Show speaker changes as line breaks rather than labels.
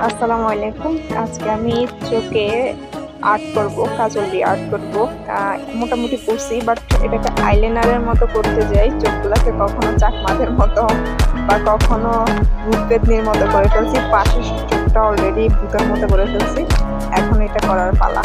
আসসালামু আলাইকুম। আজকে আমি চোখে আর্ট করব, কাজল দিয়ে আর্ট করব। মোটামুটি করছি, বাট এটাকে আইলাইনারের মতো করতে যাই। চোখগুলোকে কখনো চাকমাদের মতো বা কখনো ভূতপেত্নীর মতো করে ফেলছি। পাশের চোখটা অলরেডি ভূতের মতো করে ফেলছি। এখন এটা করার পালা।